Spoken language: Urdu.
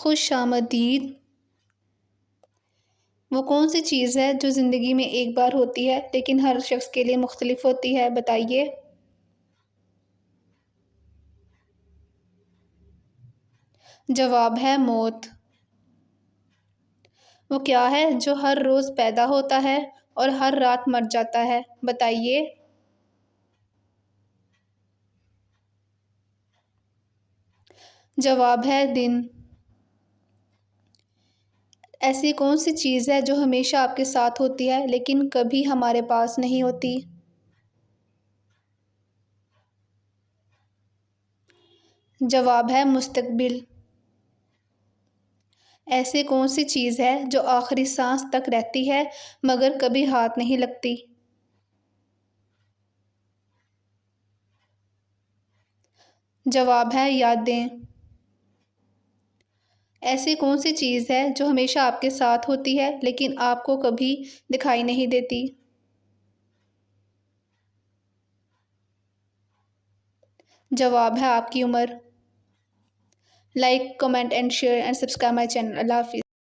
خوش آمدید۔ وہ کون سی چیز ہے جو زندگی میں ایک بار ہوتی ہے لیکن ہر شخص کے لیے مختلف ہوتی ہے؟ بتائیے۔ جواب ہے موت۔ وہ کیا ہے جو ہر روز پیدا ہوتا ہے اور ہر رات مر جاتا ہے؟ بتائیے۔ جواب ہے دن۔ ایسی کون سی چیز ہے جو ہمیشہ آپ کے ساتھ ہوتی ہے لیکن کبھی ہمارے پاس نہیں ہوتی؟ جواب ہے مستقبل۔ ایسی کون سی چیز ہے جو آخری سانس تک رہتی ہے مگر کبھی ہاتھ نہیں لگتی؟ جواب ہے یادیں۔ ایسی کون سی چیز ہے جو ہمیشہ آپ کے ساتھ ہوتی ہے لیکن آپ کو کبھی دکھائی نہیں دیتی؟ جواب ہے آپ کی عمر۔ Like, comment and share and subscribe my channel. Allah حافظ۔